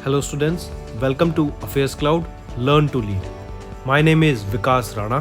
Hello students, welcome to Affairs Cloud, Learn to Lead. My name is Vikas Rana.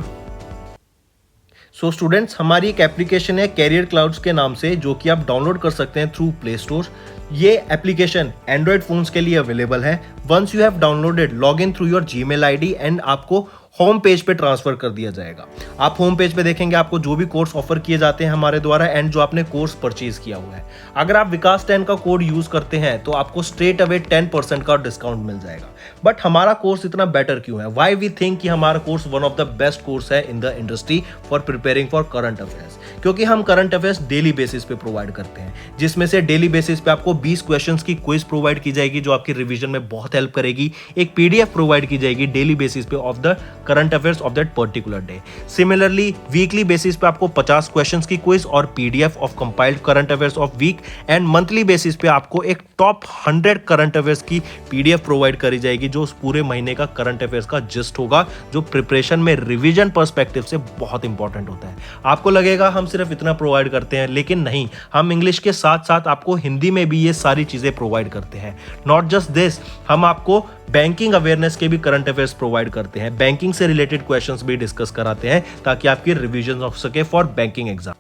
So students हमारी एक application है career clouds के नाम से, जो कि आप डाउनलोड कर सकते हैं थ्रू प्ले स्टोर। ये एप्लीकेशन एंड्रॉयड फोन्स के लिए अवेलेबल है। Once you have downloaded, log in through your Gmail ID and आपको होम पेज पे ट्रांसफर कर दिया जाएगा। आप होम पेज पे देखेंगे आपको जो भी कोर्स ऑफर किए जाते हैं हमारे द्वारा एंड जो आपने कोर्स परचेज किया हुआ है। अगर आप विकास 10 का कोड यूज करते हैं तो आपको स्ट्रेट अवे 10% का डिस्काउंट मिल जाएगा। बट हमारा कोर्स इतना बेटर क्यों है? वाई वी थिंक कि हमारा course one of the best course है in the industry for preparing for current affairs, क्योंकि हम करंट अफेयर्स डेली बेसिस पे प्रोवाइड करते हैं, जिसमें से डेली बेसिस पे आपको 20 क्वेश्चंस की क्विज प्रोवाइड की जाएगी जो आपकी रिवीजन में बहुत हेल्प करेगी। एक पीडीएफ प्रोवाइड की जाएगी डेली बेसिस पे of the current affairs of that particular day. Similarly weekly basis पे आपको 50 क्वेश्चंस की क्विज और PDF of compiled current affairs of week, and monthly basis पे आपको एक टॉप 100 करंट अफेयर्स की पीडीएफ प्रोवाइड करी जाएगी जो उस पूरे महीने का करंट अफेयर्स का जिस्ट होगा, जो प्रिपरेशन में रिवीजन पर्सपेक्टिव से बहुत इंपॉर्टेंट होता है। आपको लगेगा हम सिर्फ इतना प्रोवाइड करते हैं, लेकिन नहीं, हम इंग्लिश के साथ साथ आपको हिंदी में भी ये सारी चीजें प्रोवाइड करते हैं। नॉट जस्ट दिस, हम आपको बैंकिंग अवेयरनेस के भी करंट अफेयर्स प्रोवाइड करते हैं, बैंकिंग से रिलेटेड क्वेश्चंस भी डिस्कस कराते हैं ताकि आपकी रिवीजन हो सके फॉर बैंकिंग एग्जाम।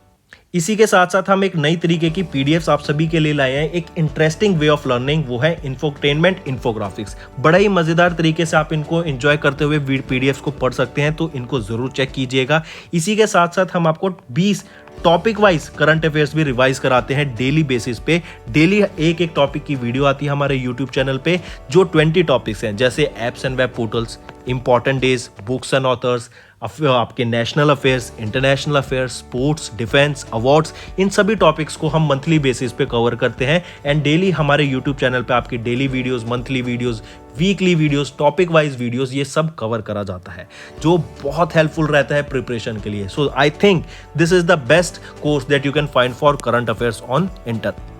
इसी के साथ साथ हम एक नई तरीके की पीडीएफ्स आप सभी के लिए लाए हैं, एक इंटरेस्टिंग वे ऑफ लर्निंग, वो है इंफोटेनमेंट इन्फोग्राफिक्स। बड़ा ही मजेदार तरीके से आप इनको एंजॉय करते हुए पीडीएफ्स को पढ़ सकते हैं, तो इनको जरूर चेक कीजिएगा। इसी के साथ साथ हम आपको 20 टॉपिक वाइज करंट अफेयर्स भी रिवाइज कराते हैं डेली बेसिस पे। डेली एक एक टॉपिक की वीडियो आती है हमारे यूट्यूब चैनल पे, जो 20 टॉपिक्स हैं, जैसे apps and web portals, important days, books and authors, आपके national affairs, international affairs, sports, defence, awards, इन सभी टॉपिक्स को हम मंथली बेसिस पे कवर करते हैं। एंड डेली हमारे यूट्यूब चैनल पे आपकी daily videos, monthly videos, weekly videos, topic wise videos, ये सब कवर करा जाता है, जो बहुत हेल्पफुल रहता है प्रिपरेशन के लिए। So I think this is the best course that you can find for current affairs on internet.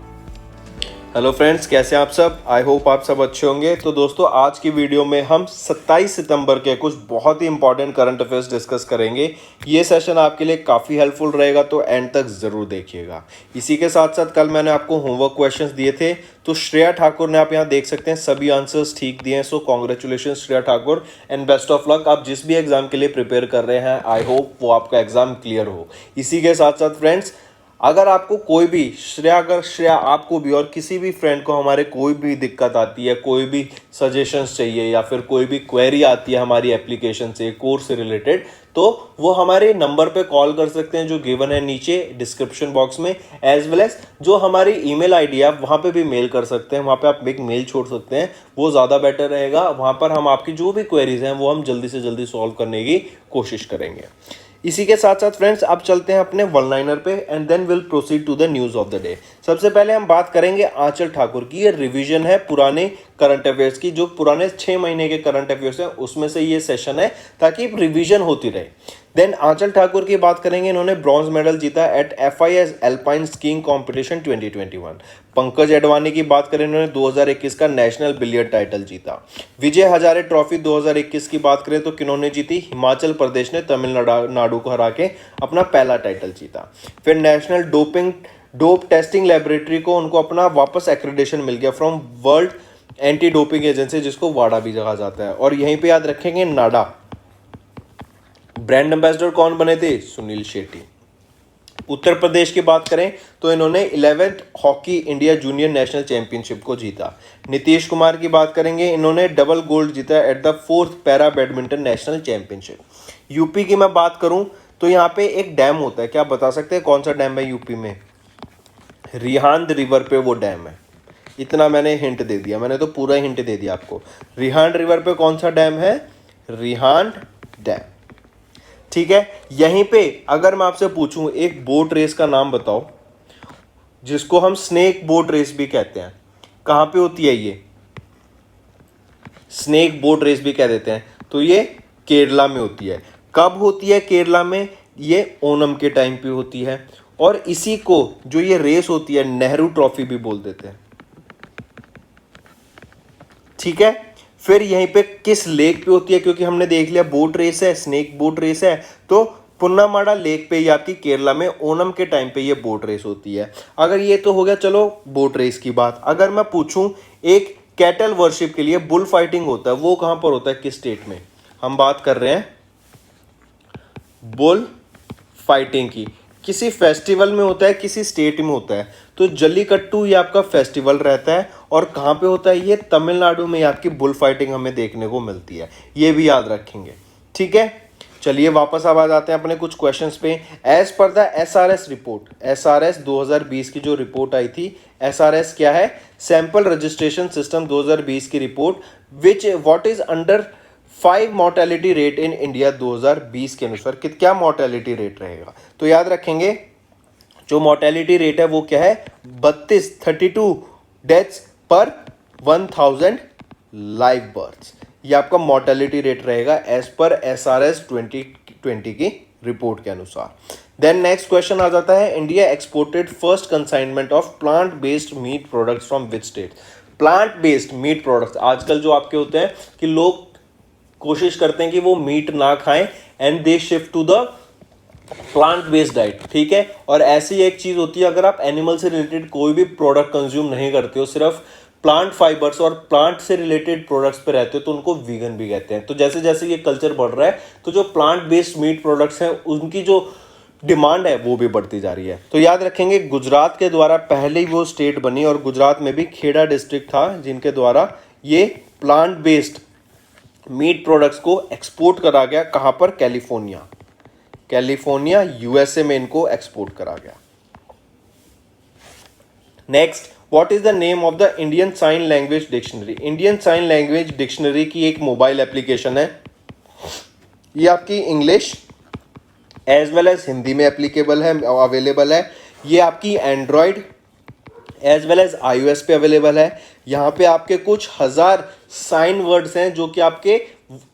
Hello friends, कैसे हैं आप सब? आई होप आप सब अच्छे होंगे। तो दोस्तों, आज की वीडियो में हम 27 सितंबर के कुछ बहुत ही इंपॉर्टेंट करंट अफेयर्स डिस्कस करेंगे। ये सेशन आपके लिए काफ़ी हेल्पफुल रहेगा, तो एंड तक ज़रूर देखिएगा। इसी के साथ साथ कल मैंने आपको होमवर्क क्वेश्चंस दिए थे, तो श्रेया ठाकुर ने, आप यहाँ देख सकते हैं, सभी आंसर्स ठीक दिए हैं। So congratulation Shreya Thakur and best of luck. आप जिस भी एग्जाम के लिए प्रिपेयर कर रहे हैं, आई होप वो आपका एग्जाम क्लियर हो। इसी के साथ साथ फ्रेंड्स, अगर आपको कोई भी अगर श्रेया आपको भी और किसी भी फ्रेंड को हमारे कोई भी दिक्कत आती है, कोई भी सजेशंस चाहिए या फिर कोई भी क्वेरी आती है हमारी एप्लीकेशन से, कोर्स से रिलेटेड, तो वो हमारे नंबर पे कॉल कर सकते हैं जो गिवन है नीचे डिस्क्रिप्शन बॉक्स में, एज वेल एज जो हमारी ईमेल आईडी है, आप वहाँ पे भी मेल कर सकते हैं। वहाँ पे आप एक मेल छोड़ सकते हैं, वो ज़्यादा बेटर रहेगा। वहाँ पर हम आपकी जो भी क्वेरीज हैं वो हम जल्दी से जल्दी सॉल्व करने की कोशिश करेंगे। इसी के साथ साथ फ्रेंड्स, अब चलते हैं अपने वन लाइनर पे and then will proceed to the news of the day. सबसे पहले हम बात करेंगे आंचल ठाकुर की। ये रिवीजन है पुराने करंट अफेयर्स की, जो पुराने 6 महीने के करंट अफेयर्स हैं उसमें से ये सेशन है, ताकि रिवीजन होती रहे। देन आंचल ठाकुर की बात करेंगे, इन्होंने ब्रॉन्ज मेडल जीता at FIS alpine skiing competition 2021। Pankaj Advani की बात करें, इन्होंने 2021 का नेशनल बिलियर्ड टाइटल जीता। विजय हजारे ट्रॉफी 2021 की बात करें तो किन्होंने जीती? हिमाचल प्रदेश ने तमिलनाडु को हरा के अपना पहला टाइटल जीता। फिर नेशनल डोप टेस्टिंग लेबोरेटरी को उनको अपना वापस एक्रेडिटेशन मिल गया from world anti doping agency, जिसको वाडा भी कहा जाता है। और यहीं पे याद रखेंगे नाडा। ब्रांड एम्बेसडर कौन बने थे? सुनील शेट्टी। उत्तर प्रदेश की बात करें तो इन्होंने 11th hockey India junior national championship को जीता। नीतीश कुमार की बात करेंगे, इन्होंने डबल गोल्ड जीता at the 4th para badminton national championship. UP की मैं बात करूं तो यहाँ पे एक डैम होता है, क्या आप बता सकते हैं कौन सा डैम है यूपी में? रिहांद रिवर पे वो डैम है। इतना मैंने हिंट दे दिया, मैंने तो पूरा हिंट दे दिया आपको। रिहांद रिवर पे कौन सा डैम है? रिहांद डैम। ठीक है, यहीं पे अगर मैं आपसे पूछूं एक बोट रेस का नाम बताओ, जिसको हम स्नेक बोट रेस भी कहते हैं, कहां पे होती है ये? स्नेक बोट रेस भी कह देते हैं, तो ये केरला में होती है। कब होती है केरला में? ये ओणम के टाइम पे होती है। और इसी को जो ये रेस होती है, नेहरू ट्रॉफी भी बोल देते हैं। ठीक है, फिर यहीं पे किस लेक पे होती है? क्योंकि हमने देख लिया बोट रेस है, स्नेक बोट रेस है, तो पुन्नामाड़ा लेक पे ही आपकी केरला में ओणम के टाइम पे ये बोट रेस होती है। अगर ये तो हो गया चलो बोट रेस की बात। अगर मैं पूछूं एक कैटल वर्शिप के लिए बुल फाइटिंग होता है, वो कहां पर होता है, किस स्टेट में? हम बात कर रहे हैं बुल फाइटिंग की, किसी फेस्टिवल में होता है, किसी स्टेट में होता है। तो जल्लीकट्टू ये आपका फेस्टिवल रहता है, और कहाँ पे होता है ये? तमिलनाडु में आपकी बुल फाइटिंग हमें देखने को मिलती है, ये भी याद रखेंगे। ठीक है, चलिए वापस अब आ जाते हैं अपने कुछ क्वेश्चंस पे। As per the SRS report, SRS 2020 की जो रिपोर्ट आई थी, एसआरएस क्या है? सैंपल रजिस्ट्रेशन सिस्टम 2020 की report, which what is under 5 mortality rate in India 2020 के अनुसार क्या मोर्टेलिटी रेट रहेगा? तो याद रखेंगे जो मोर्टेलिटी रेट है वो क्या है? 32 डेथ्स पर 1000 लाइव बर्थ्स, ये आपका मोर्टेलिटी रेट रहेगा एज पर एसआरएस 2020 की रिपोर्ट के अनुसार। देन नेक्स्ट क्वेश्चन आ जाता है, India exported first consignment of plant based meat products from which state? Plant based meat products, आजकल जो आपके होते हैं कि लोग कोशिश करते हैं कि वो मीट ना खाएं and they shift to the plant based diet. ठीक है, और ऐसी एक चीज होती है, अगर आप एनिमल से रिलेटेड कोई भी प्रोडक्ट कंज्यूम नहीं करते हो, सिर्फ प्लांट फाइबर्स और प्लांट से रिलेटेड प्रोडक्ट्स पे रहते हो, तो उनको वीगन भी कहते हैं। तो जैसे जैसे ये कल्चर बढ़ रहा है, तो जो प्लांट बेस्ड मीट प्रोडक्ट्स हैं उनकी जो डिमांड है वो भी बढ़ती जा रही है। तो याद रखेंगे गुजरात के द्वारा पहले ही वो स्टेट बनी, और गुजरात में भी खेड़ा डिस्ट्रिक्ट था जिनके द्वारा ये प्लांट बेस्ड मीट प्रोडक्ट्स को एक्सपोर्ट करा गया। कहां पर? कैलिफोर्निया, कैलिफोर्निया यूएसए में इनको एक्सपोर्ट करा गया। Next, what is the name of the Indian sign language dictionary? Indian sign language dictionary की एक मोबाइल एप्लीकेशन है, ये आपकी English as well as Hindi में एप्लीकेबल है, अवेलेबल है। ये आपकी android as well as iOS पे अवेलेबल है। यहाँ पे आपके कुछ हजार साइन वर्ड्स हैं जो कि आपके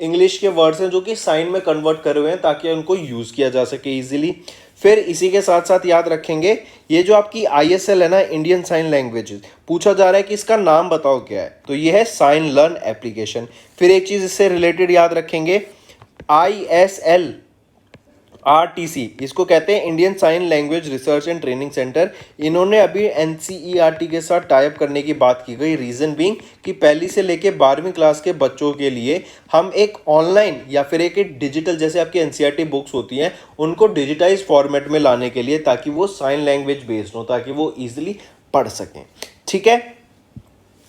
इंग्लिश के वर्ड्स हैं जो कि साइन में कन्वर्ट करे हुए हैं ताकि उनको यूज़ किया जा सके इजीली। फिर इसी के साथ साथ याद रखेंगे ये जो आपकी ISL है ना, इंडियन साइन लैंग्वेजेस, पूछा जा रहा है कि इसका नाम बताओ क्या है, तो ये है साइन लर्न एप्लीकेशन। फिर एक चीज़ इससे रिलेटेड याद रखेंगे, ISL RTC, इसको कहते हैं Indian sign language research and training centre. इन्होंने अभी NCERT के साथ टाइप करने की बात की गई, रीज़न बीइंग कि पहली से लेके 12वीं क्लास के बच्चों के लिए हम एक ऑनलाइन या फिर एक डिजिटल, जैसे आपकी NCERT बुक्स होती हैं, उनको डिजिटाइज फॉर्मेट में लाने के लिए, ताकि वो साइन लैंग्वेज बेस्ड हो, ताकि वो ईजिली पढ़ सकें। ठीक है,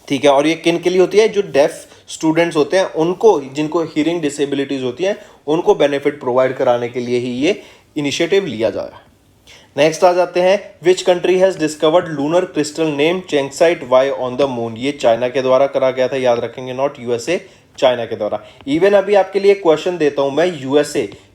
ठीक है। और ये किन के लिए होती है? जो डेफ स्टूडेंट्स होते हैं उनको, जिनको हियरिंग डिसेबिलिटीज होती हैं, उनको बेनिफिट प्रोवाइड कराने के लिए ही ये इनिशिएटिव लिया जा रहा है। नेक्स्ट आ जाते हैं, which country has discovered lunar crystal name changesite Y on the moon? ये चाइना के द्वारा करा गया था, याद रखेंगे, नॉट USA, चाइना के द्वारा। इवन अभी आपके लिए क्वेश्चन देता हूं मैं,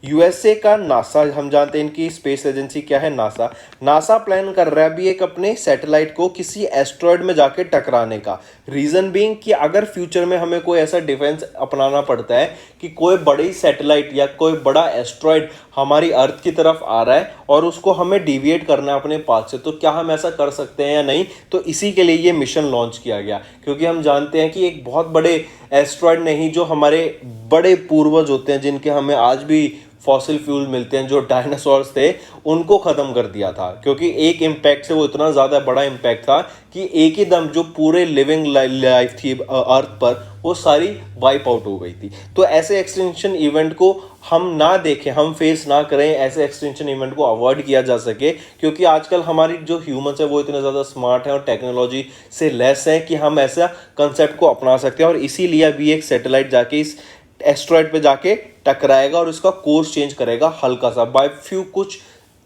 यूएसए का नासा, हम जानते हैं इनकी स्पेस एजेंसी क्या है, नासा प्लान कर रहा है अभी एक अपने सैटेलाइट को किसी एस्ट्रॉयड में जाके टकराने का। रीजन बीइंग कि अगर फ्यूचर में हमें कोई ऐसा डिफेंस अपनाना पड़ता है कि कोई बड़ी सैटेलाइट या कोई बड़ा एस्ट्रॉयड हमारी अर्थ की तरफ आ रहा है और उसको हमें डिविएट करना है अपने पाथ से, तो क्या हम ऐसा कर सकते हैं या नहीं? तो इसी के लिए ये मिशन लॉन्च किया गया, क्योंकि हम जानते हैं कि एक बहुत बड़े एस्ट्रॉयड नहीं, जो हमारे बड़े पूर्वज होते हैं, जिनके हमें आज भी फॉसिल फ्यूल मिलते हैं, जो डायनासोर्स थे, उनको ख़त्म कर दिया था, क्योंकि एक इम्पैक्ट से वो इतना ज़्यादा बड़ा इम्पैक्ट था कि एक ही दम जो पूरे लिविंग लाइफ थी अर्थ पर, वो सारी वाइप आउट हो गई थी। तो ऐसे एक्सटिंक्शन इवेंट को हम ना देखें, हम फेस ना करें, ऐसे एक्सटिंक्शन इवेंट को अवॉइड किया जा सके, क्योंकि आजकल हमारी जो ह्यूमंस है वो इतने ज़्यादा स्मार्ट हैं और टेक्नोलॉजी से लेस हैं कि हम ऐसा कंसेप्ट को अपना सकते हैं। और इसीलिए अभी एक सैटेलाइट जाके इस एस्ट्रॉयड पे जाके टकराएगा और इसका कोर्स चेंज करेगा हल्का सा, बाय फ्यू कुछ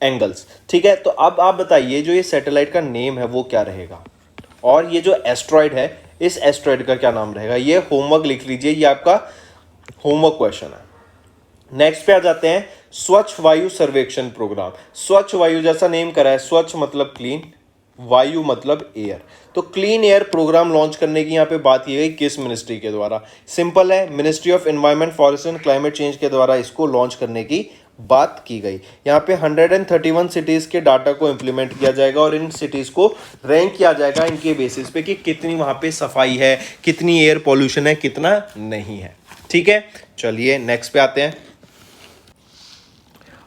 एंगल्स। ठीक है, तो अब आप बताइए जो ये सैटेलाइट का नेम है वो क्या रहेगा, और ये जो एस्ट्रॉयड है, इस एस्ट्रॉयड का क्या नाम रहेगा? ये होमवर्क लिख लीजिए, ये आपका होमवर्क क्वेश्चन है। नेक्स्ट पे आ जाते हैं, स्वच्छ वायु सर्वेक्षण प्रोग्राम। स्वच्छ वायु जैसा नेम करा है, स्वच्छ मतलब क्लीन, वायु मतलब एयर, तो क्लीन एयर प्रोग्राम लॉन्च करने की यहाँ पे बात की गई किस मिनिस्ट्री के द्वारा? सिंपल है, ministry of environment, forest and climate change के द्वारा इसको लॉन्च करने की बात की गई। यहाँ पे 131 सिटीज़ के डाटा को इम्प्लीमेंट किया जाएगा और इन सिटीज़ को रैंक किया जाएगा इनके बेसिस पे कि कितनी वहाँ पे सफाई है, कितनी एयर पॉल्यूशन है, कितना नहीं है। ठीक है, चलिए नेक्स्ट पे आते हैं।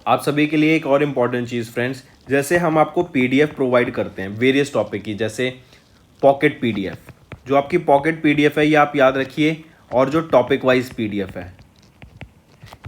आप सभी के लिए एक और इम्पॉर्टेंट चीज़ फ्रेंड्स, जैसे हम आपको PDF प्रोवाइड करते हैं वेरियस टॉपिक की, जैसे पॉकेट PDF, जो आपकी पॉकेट पीडीएफ है ये आप याद रखिए, और जो टॉपिक वाइज पीडीएफ है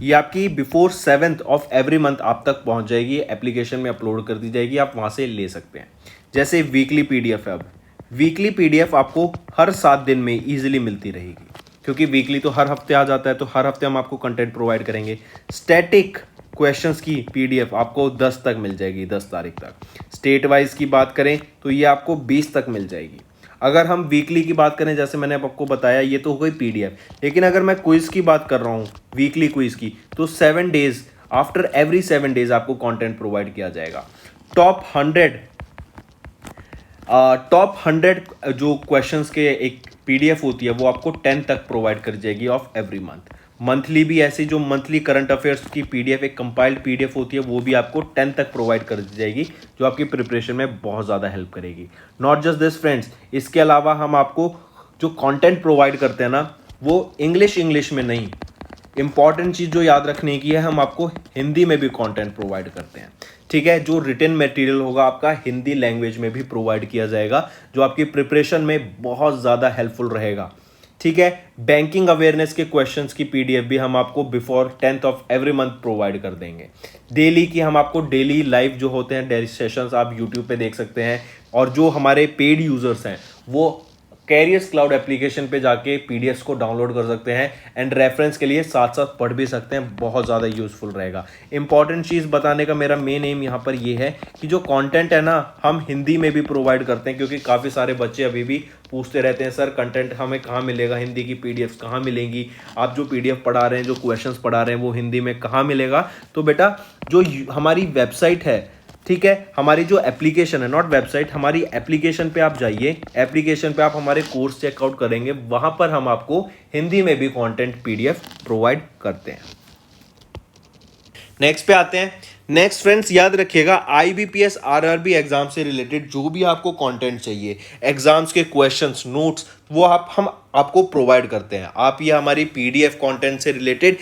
ये आपकी before 7th of every month आप तक पहुंच जाएगी, एप्लीकेशन में अपलोड कर दी जाएगी, आप वहां से ले सकते हैं। जैसे वीकली पीडीएफ है, अब वीकली पीडीएफ आपको हर 7 दिन में इजीली मिलती रहेगी, क्योंकि वीकली तो हर हफ्ते आ जाता है, तो हर हफ्ते हम आपको कंटेंट प्रोवाइड करेंगे। स्टैटिक क्वेश्चंस की पीडीएफ आपको 10 तक मिल जाएगी, 10 तारीख तक। स्टेट वाइज की बात करें तो ये आपको 20 तक मिल जाएगी। अगर हम वीकली की बात करें, जैसे मैंने आपको बताया, ये तो हो गई पीडीएफ, लेकिन अगर मैं क्विज की बात कर रहा हूँ, वीकली क्विज की, तो 7 डेज, आफ्टर एवरी 7 डेज आपको कंटेंट प्रोवाइड किया जाएगा। टॉप 100 जो क्वेश्चंस के एक पीडीएफ होती है वो आपको 10 तक प्रोवाइड कर जाएगी ऑफ एवरी मंथ। मंथली भी ऐसी जो मंथली करंट अफेयर्स की पीडीएफ, एक कंपाइल्ड पीडीएफ होती है, वो भी आपको 10 तक प्रोवाइड कर दी जाएगी, जो आपकी प्रिपरेशन में बहुत ज़्यादा हेल्प करेगी। नॉट जस्ट दिस फ्रेंड्स, इसके अलावा हम आपको जो कंटेंट प्रोवाइड करते हैं ना, वो इंग्लिश में नहीं, इंपॉर्टेंट चीज़ जो याद रखने की है, हम आपको हिंदी में भी कंटेंट प्रोवाइड करते हैं। ठीक है, जो रिटन मटेरियल होगा आपका हिंदी लैंग्वेज में भी प्रोवाइड किया जाएगा, जो आपकी प्रिपरेशन में बहुत ज़्यादा हेल्पफुल रहेगा। ठीक है, बैंकिंग अवेयरनेस के क्वेश्चंस की पीडीएफ भी हम आपको before 10th of every month provide कर देंगे। डेली की हम आपको डेली लाइव जो होते हैं डेली सेशंस आप यूट्यूब पे देख सकते हैं, और जो हमारे पेड यूजर्स हैं वो कैरियर्स क्लाउड एप्लीकेशन पे जाके पीडीएफ्स को डाउनलोड कर सकते हैं, एंड रेफरेंस के लिए साथ साथ पढ़ भी सकते हैं, बहुत ज़्यादा यूजफुल रहेगा। इंपॉर्टेंट चीज़ बताने का मेरा मेन एम यहाँ पर ये है कि जो कंटेंट है ना, हम हिंदी में भी प्रोवाइड करते हैं, क्योंकि काफ़ी सारे बच्चे अभी भी पूछते रहते हैं, सर कंटेंट हमें कहाँ मिलेगा, हिंदी की पीडीएफ्स कहाँ मिलेंगी, आप जो पीडीएफ पढ़ा रहे हैं, जो क्वेश्चंस पढ़ा रहे हैं, वो हिंदी में कहाँ मिलेगा। तो बेटा जो हमारी वेबसाइट है, ठीक है, हमारी जो एप्लीकेशन है, नॉट वेबसाइट, हमारी एप्लीकेशन पे आप जाइए, एप्लीकेशन पे आप हमारे कोर्स चेकआउट करेंगे, वहां पर हम आपको हिंदी में भी कंटेंट पीडीएफ प्रोवाइड करते हैं। नेक्स्ट पे आते हैं। नेक्स्ट फ्रेंड्स याद रखिएगा, आईबीपीएस आरआरबी एग्जाम से रिलेटेड जो भी आपको कंटेंट चाहिए, एग्जाम्स के क्वेश्चंस, नोट्स, वो हम आपको प्रोवाइड करते हैं। आप ये हमारी पीडीएफ कंटेंट से रिलेटेड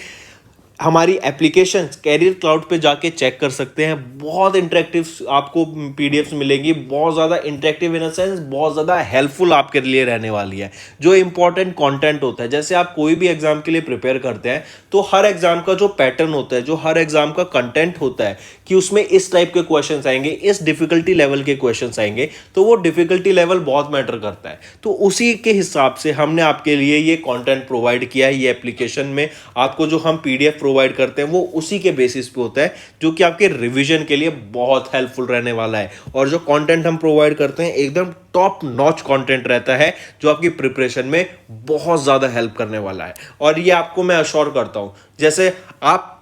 हमारी एप्लीकेशन कैरियर क्लाउड पे जाके चेक कर सकते हैं। बहुत इंटरेक्टिव आपको पीडीएफ्स मिलेंगी, बहुत ज़्यादा इंटरेक्टिव इन द सेंस बहुत ज़्यादा हेल्पफुल आपके लिए रहने वाली है। जो इंपॉर्टेंट कंटेंट होता है, जैसे आप कोई भी एग्जाम के लिए प्रिपेयर करते हैं, तो हर एग्जाम का जो पैटर्न होता है, जो हर एग्जाम का कंटेंट होता है कि उसमें इस टाइप के क्वेश्चंस आएंगे, इस डिफिकल्टी लेवल के क्वेश्चंस आएंगे, तो वो डिफिकल्टी लेवल बहुत मैटर करता है। तो उसी के हिसाब से हमने आपके लिए ये कंटेंट प्रोवाइड किया है। ये एप्लीकेशन में आपको जो हम पीडीएफ प्रोवाइड करते हैं वो उसी के बेसिस पे होता है, जो कि आपके रिवीजन के लिए बहुत हेल्पफुल रहने वाला है। और जो कंटेंट हम प्रोवाइड करते हैं एकदम टॉप नॉच कंटेंट रहता है, जो आपकी प्रिपरेशन में बहुत ज़्यादा हेल्प करने वाला है। और ये आपको मैं अश्योर करता हूं, जैसे आप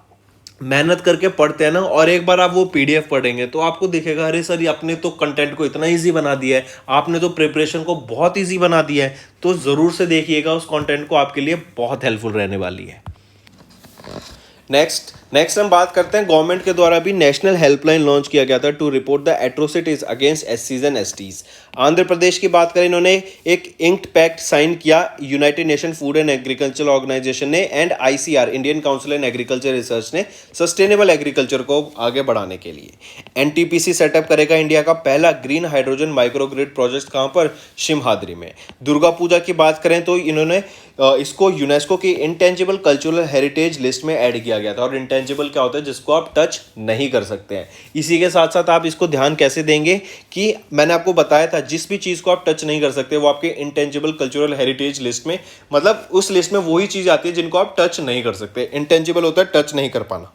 मेहनत करके पढ़ते हैं ना, और एक बार आप वो पीडीएफ पढ़ेंगे तो आपको दिखेगा, अरे सर आपने तो कंटेंट को इतना इजी बना दिया है, आपने तो प्रिपरेशन को बहुत इजी बना दिया है। तो ज़रूर से देखिएगा, उस कंटेंट को आपके लिए बहुत हेल्पफुल रहने वाली है। नेक्स्ट हम बात करते हैं, गवर्नमेंट के द्वारा भी नेशनल हेल्पलाइन लॉन्च किया गया था to report the atrocities against एससीज एंड एसटीज। आंध्र प्रदेश की बात करें, इन्होंने एक इंक्ड पैक्ट साइन किया United Nation Food and Agriculture Organization ने and ICR Indian Council and Agriculture Research ने सस्टेनेबल एग्रीकल्चर को आगे बढ़ाने के लिए। एनटीपीसी सेटअप करेगा इंडिया का पहला ग्रीन हाइड्रोजन माइक्रोग्रिड प्रोजेक्ट, कहाँ पर, शिमहाद्री में। दुर्गा पूजा की बात करें तो इन्होंने इसको यूनेस्को की इंटेंजिबल कल्चरल हेरिटेज लिस्ट में ऐड किया गया था। और इंटेंजिबल क्या होता है, जिसको आप टच नहीं कर सकते हैं। इसी के साथ साथ आप इसको ध्यान कैसे देंगे कि मैंने आपको बताया था, जिस भी चीज़ को आप टच नहीं कर सकते वो आपके इंटेंजिबल कल्चरल हेरिटेज लिस्ट में, मतलब उस लिस्ट में वही चीज़ आती है जिनको आप टच नहीं कर सकते। इंटेंजिबल होता है टच नहीं कर पाना।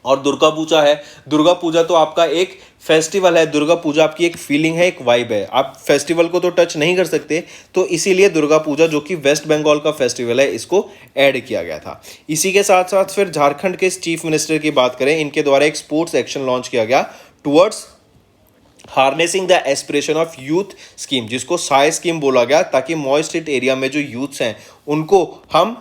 और दुर्गा पूजा है, दुर्गा पूजा तो आपका एक फेस्टिवल है, दुर्गा पूजा आपकी एक फीलिंग है, एक वाइब है। आप फेस्टिवल को तो टच नहीं कर सकते, तो इसीलिए दुर्गा पूजा जो कि वेस्ट बंगाल का फेस्टिवल है, इसको ऐड किया गया था। इसी के साथ साथ फिर झारखंड के चीफ मिनिस्टर की बात करें, इनके द्वारा एक स्पोर्ट्स एक्शन लॉन्च किया गया towards harnessing the aspiration of youth scheme, जिसको साई स्कीम बोला गया, ताकि मॉइस्ट हिट एरिया में जो यूथ्स हैं उनको हम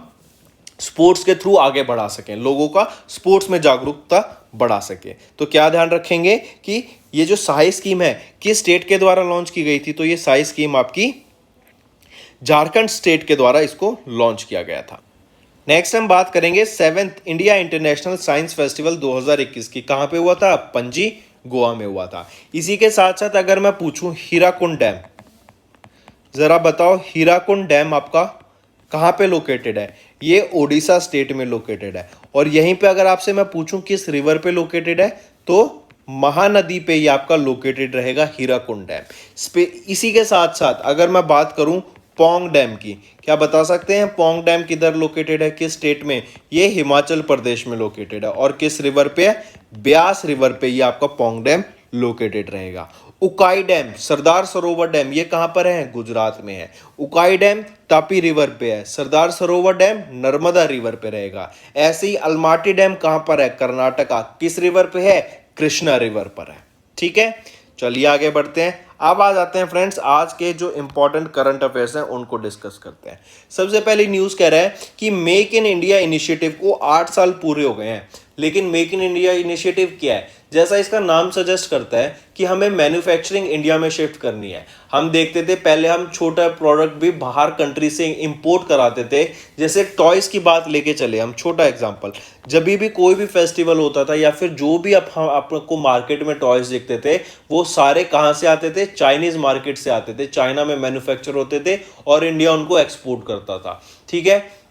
स्पोर्ट्स के थ्रू आगे बढ़ा सकें, लोगों का स्पोर्ट्स में जागरूकता बढ़ा सके। तो क्या ध्यान रखेंगे कि ये जो साई स्कीम है किस स्टेट के द्वारा लॉन्च की गई थी, तो ये साई स्कीम आपकी झारखंड स्टेट के द्वारा इसको लॉन्च किया गया था। नेक्स्ट हम बात करेंगे 7th India international science festival 2021 की। कहाँ पे हुआ था, पणजी, गोवा में हुआ था। इसी के साथ साथ अगर मैं पूछूं हीराकुंड डैम, ज़रा बताओ हीराकुंड डैम आपका कहाँ पे लोकेटेड है? ये ओडिशा स्टेट में लोकेटेड है। और यहीं पे अगर आपसे मैं पूछूं किस रिवर पे लोकेटेड है, तो महानदी पे ये आपका लोकेटेड रहेगा हीराकुंड डैम। इसी के साथ साथ अगर मैं बात करूं पौंग डैम की, क्या बता सकते हैं पौंग डैम किधर लोकेटेड है, किस स्टेट में? ये हिमाचल प्रदेश में लोकेटेड है। और किस रिवर पे है? ब्यास रिवर पे ये आपका पौंग डैम लोकेटेड रहेगा। उकाई डैम, सरदार सरोवर डैम, ये कहां पर है? गुजरात में है। उकाई डैम तापी रिवर पे है। सरदार सरोवर डैम नर्मदा रिवर पे रहेगा। ऐसे ही अलमाटी डैम कहां पर है? कर्नाटका। किस रिवर पे है? कृष्णा रिवर पर है। ठीक है, चलिए आगे बढ़ते हैं। अब आ जाते हैं फ्रेंड्स आज के जो इंपॉर्टेंट करंट अफेयर्स हैं उनको डिस्कस करते हैं। सबसे पहली न्यूज़ कह रहा है कि मेक इन इंडिया इनिशिएटिव को 8 साल पूरे हो गए हैं। लेकिन मेक इन इंडिया इनिशिएटिव क्या है? जैसा इसका नाम सजेस्ट करता है कि हमें मैन्युफैक्चरिंग इंडिया में शिफ्ट करनी है। हम देखते थे पहले हम छोटा प्रोडक्ट भी बाहर कंट्री से इंपोर्ट कराते थे। जैसे टॉयज की बात लेके चले हम, छोटा एग्जांपल, जब भी कोई भी फेस्टिवल होता था या फिर जो भी आपको मार्केट में टॉयज दिखते थे वो सारे कहाँ से आते थे? चाइनीज मार्केट से आते थे। चाइना में मैन्युफैक्चर होते थे और इंडिया उनको एक्सपोर्ट करता था। ठीक है,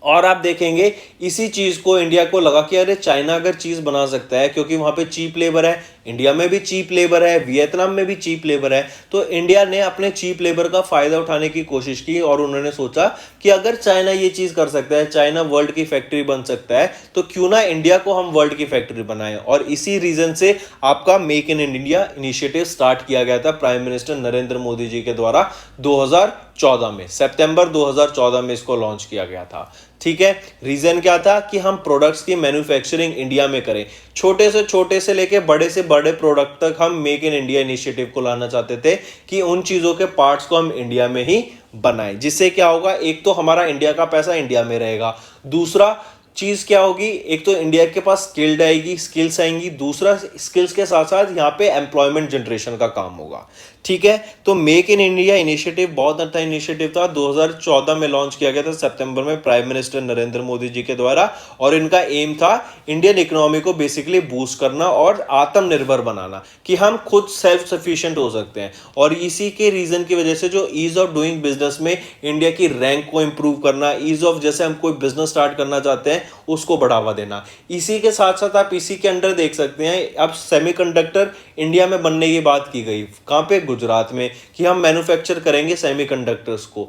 और आप देखेंगे इसी चीज को इंडिया को लगा कि अरे चाइना अगर चीज बना सकता है क्योंकि वहां पे चीप लेबर है, इंडिया में भी चीप लेबर है, वियतनाम में भी चीप लेबर है, तो इंडिया ने अपने चीप लेबर का फायदा उठाने की कोशिश की और उन्होंने सोचा कि अगर चाइना ये चीज कर सकता है, चाइना वर्ल्ड की फैक्ट्री बन सकता है, तो क्यों ना इंडिया को हम वर्ल्ड की फैक्ट्री बनाएं। और इसी रीजन से आपका make in India initiative start किया गया था प्राइम मिनिस्टर नरेंद्र मोदी जी के द्वारा 2014 में, सितंबर 2014 में इसको लॉन्च किया गया था। ठीक है, रीजन क्या था कि हम प्रोडक्ट्स की मैन्युफैक्चरिंग इंडिया में करें। छोटे से लेके बड़े से बड़े प्रोडक्ट तक हम मेक इन इंडिया इनिशिएटिव को लाना चाहते थे कि उन चीजों के पार्ट्स को हम इंडिया में ही बनाएं। जिससे क्या होगा, एक तो हमारा इंडिया का पैसा इंडिया में रहेगा, दूसरा चीज क्या होगी, एक तो इंडिया के पास स्किल्ड आएगी, स्किल्स आएंगी, दूसरा स्किल्स के साथ साथ यहाँ पे एम्प्लॉयमेंट जनरेशन का काम होगा। ठीक है, तो मेक इन इंडिया इनिशिएटिव बहुत अच्छा इनिशिएटिव था। 2014 में लॉन्च किया गया था सितंबर में प्राइम मिनिस्टर नरेंद्र मोदी जी के द्वारा, और इनका एम था इंडियन इकोनॉमी को बेसिकली बूस्ट करना और आत्मनिर्भर बनाना कि हम खुद सेल्फ सफिशिएंट हो सकते हैं। और इसी के रीजन की वजह से जो ईज ऑफ डूइंग बिजनेस में इंडिया की रैंक को इंप्रूव करना, ईज ऑफ जैसे हम कोई बिजनेस स्टार्ट करना चाहते हैं उसको बढ़ावा देना। इसी के साथ साथ आप इसी के अंडर देख सकते हैं अब सेमीकंडक्टर इंडिया में बनने की बात की गई। कहां पे? गुजरात में, कि हम मैन्युफैक्चर करेंगे सेमीकंडक्टर्स को,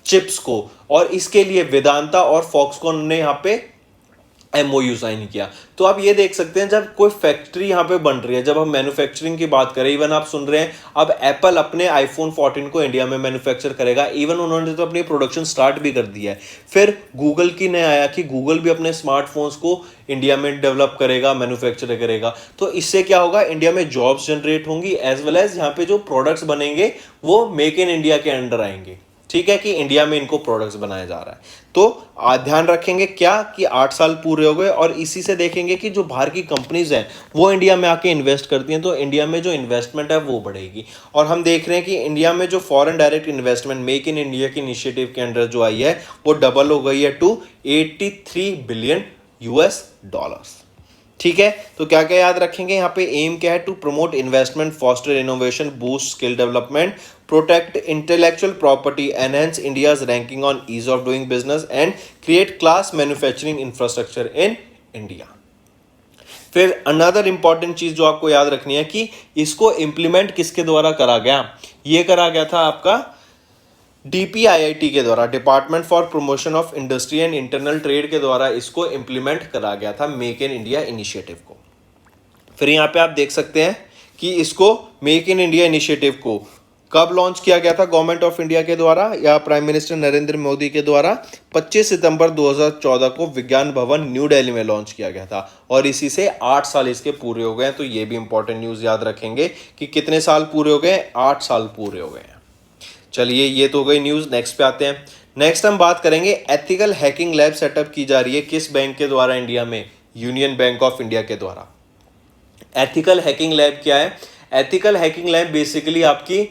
चिप्स को, और इसके लिए वेदांता और फॉक्सकॉन ने यहां पे MOU साइन किया। तो आप ये देख सकते हैं जब कोई फैक्ट्री यहाँ पे बन रही है, जब हम मैन्युफैक्चरिंग की बात करें, इवन आप सुन रहे हैं अब एप्पल अपने आईफोन 14 को इंडिया में मैन्युफैक्चर करेगा। इवन उन्होंने तो अपनी प्रोडक्शन स्टार्ट भी कर दिया है। फिर गूगल की ने आया कि गूगल भी अपने स्मार्टफोन्स को इंडिया में डेवलप करेगा, मैन्युफैक्चर करेगा। तो इससे क्या होगा, इंडिया में जॉब्स जनरेट होंगी, एज वेल एज यहाँ पे जो प्रोडक्ट्स बनेंगे वो मेक इन इंडिया के अंडर आएंगे। ठीक है, कि इंडिया में इनको प्रोडक्ट्स बनाया जा रहा है। तो ध्यान रखेंगे क्या कि 8 साल पूरे हो गए, और इसी से देखेंगे कि जो बाहर की कंपनीज हैं वो इंडिया में आके इन्वेस्ट करती हैं, तो इंडिया में जो इन्वेस्टमेंट है वो बढ़ेगी। और हम देख रहे हैं कि इंडिया में जो foreign direct investment make in India के इनिशिएटिव के अंडर जो आई है वो डबल हो गई है टू $83 बिलियन। ठीक है, तो क्या क्या याद रखेंगे यहाँ पे? एम क्या है? To promote investment, foster innovation, boost skill development, protect intellectual property, enhance India's ranking on ease of doing business and create class manufacturing infrastructure in India. फिर अनदर इंपॉर्टेंट चीज जो आपको याद रखनी है कि इसको इंप्लीमेंट किसके द्वारा करा गया? ये करा गया था आपका DPIIT के द्वारा, department for promotion of industry and internal trade के द्वारा इसको इंप्लीमेंट करा गया था मेक इन इंडिया इनिशिएटिव को। फिर यहाँ पे आप देख सकते हैं कि इसको मेक इन इंडिया इनिशिएटिव को कब लॉन्च किया गया था गवर्नमेंट ऑफ इंडिया के द्वारा या प्राइम मिनिस्टर नरेंद्र मोदी के द्वारा? 25 सितंबर 2014 को विज्ञान भवन न्यू दिल्ली में लॉन्च किया गया था, और इसी से 8 साल इसके पूरे हो गए हैं। तो ये भी इंपॉर्टेंट न्यूज़ याद रखेंगे कि कितने साल पूरे हो गए? 8 साल पूरे हो गए हैं। चलिए, ये तो गई न्यूज़। नेक्स्ट पे आते हैं। नेक्स्ट हम बात करेंगे एथिकल हैकिंग लैब सेटअप की जा रही है किस बैंक के द्वारा इंडिया में? यूनियन बैंक ऑफ इंडिया के द्वारा। एथिकल हैकिंग लैब क्या है? एथिकल हैकिंग लैब बेसिकली आपकी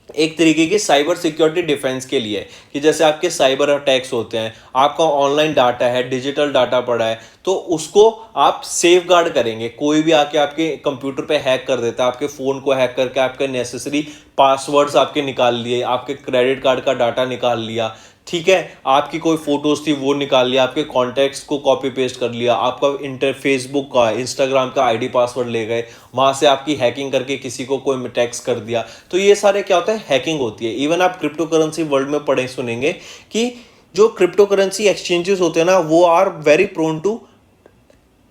एक तरीके की साइबर सिक्योरिटी डिफेंस के लिए, कि जैसे आपके साइबर अटैक्स होते हैं, आपका ऑनलाइन डाटा है, डिजिटल डाटा पड़ा है, तो उसको आप सेफ गार्ड करेंगे। कोई भी आके आपके कंप्यूटर पे हैक कर देता है, आपके फ़ोन को हैक करके आपके नेसेसरी पासवर्ड्स आपके निकाल लिए, आपके क्रेडिट कार्ड का डाटा निकाल लिया, ठीक है, आपकी कोई फोटोज थी वो निकाल लिया, आपके कॉन्टैक्ट्स को कॉपी पेस्ट कर लिया, आपका फेसबुक का, इंस्टाग्राम का आईडी पासवर्ड ले गए, वहां से आपकी हैकिंग करके किसी को कोई टैक्स कर दिया। तो ये सारे क्या होता है, हैकिंग होती है। इवन आप क्रिप्टो करेंसी वर्ल्ड में पढ़े सुनेंगे कि जो क्रिप्टो करेंसी एक्सचेंजेस होते हैं ना, वो are very prone to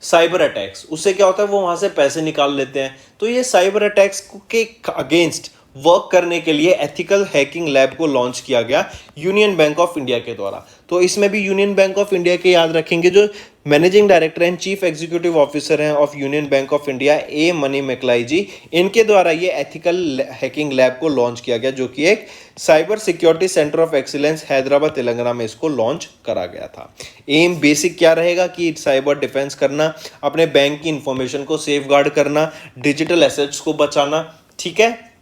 cyber attacks. उससे क्या होता है, वो वहां से पैसे निकाल लेते हैं। तो ये साइबर अटैक्स के अगेंस्ट वर्क करने के लिए एथिकल हैकिंग लैब को लॉन्च किया गया यूनियन बैंक ऑफ इंडिया के द्वारा। तो इसमें भी यूनियन बैंक ऑफ इंडिया के याद रखेंगे, जो managing director and chief executive officer हैं of Union Bank of India, A Manimekhalai ji, इनके द्वारा ये एथिकल हैकिंग लैब को लॉन्च किया गया, जो कि एक cyber security centre of excellence Hyderabad Telangana में इसको लॉन्च करा गया था। एम बेसिक क्या रहेगा कि साइबर डिफेंस करना, अपने बैंक की इंफॉर्मेशन को सेफ गार्ड करना, डिजिटल एसेट्स को बचाना, ठीक है,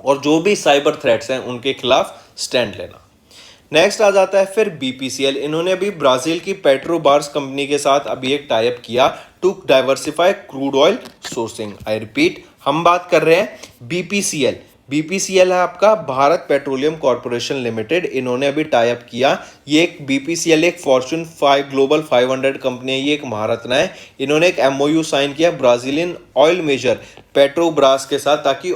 और जो भी साइबर थ्रेट्स हैं उनके खिलाफ स्टैंड लेना। नेक्स्ट आ जाता है फिर बीपीसीएल। इन्होंने अभी ब्राजील की पेट्रोबार्स कंपनी के साथ अभी एक टाई अप किया to diversify crude oil sourcing. I repeat, हम बात कर रहे हैं बीपीसीएल। बीपीसीएल है आपका भारत पेट्रोलियम कॉर्पोरेशन लिमिटेड। इन्होंने अभी टाई अप किया। ये एक बीपीसीएल एक फॉर्च्यून 5 ग्लोबल 500 कंपनी है, ये एक महारत्न है। इन्होंने एक एमओयू साइन किया ब्राजीलियन ऑयल मेजर पेट्रोब्रास के साथ, ताकि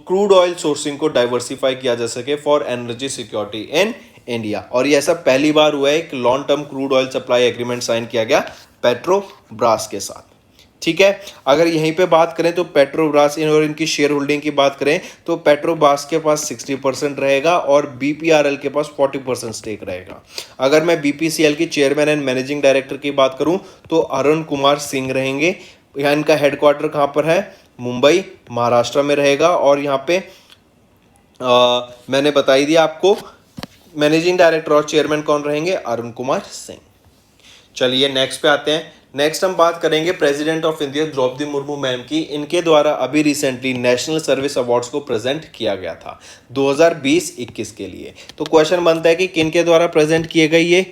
क्रूड ऑयल सोर्सिंग को डाइवर्सिफाई किया जा सके for energy security in India. और ये ऐसा पहली बार हुआ है, एक long term crude oil supply agreement sign किया गया पेट्रोब्रास के साथ, ठीक है। अगर यहीं पे बात करें तो पेट्रोब्रास और इनकी शेयर होल्डिंग की बात करें तो पेट्रोब्रास के पास 60% रहेगा और बीपीआरएल के पास 40% स्टेक रहेगा। अगर मैं बीपीसीएल की चेयरमैन एंड मैनेजिंग डायरेक्टर की बात करूं तो अरुण कुमार सिंह रहेंगे। यहाँ इनका हेडक्वार्टर कहाँ पर है, मुंबई महाराष्ट्र में रहेगा। और यहाँ पे मैंने बताई दिया आपको मैनेजिंग डायरेक्टर और चेयरमैन कौन रहेंगे, अरुण कुमार सिंह। चलिए नेक्स्ट पे आते हैं। नेक्स्ट हम बात करेंगे president of India Draupadi Murmu ma'am की। इनके द्वारा अभी रिसेंटली नेशनल सर्विस अवार्ड्स को प्रेजेंट किया गया था 2020-21 के लिए। तो क्वेश्चन बनता है कि किन के द्वारा प्रेजेंट किए गए ये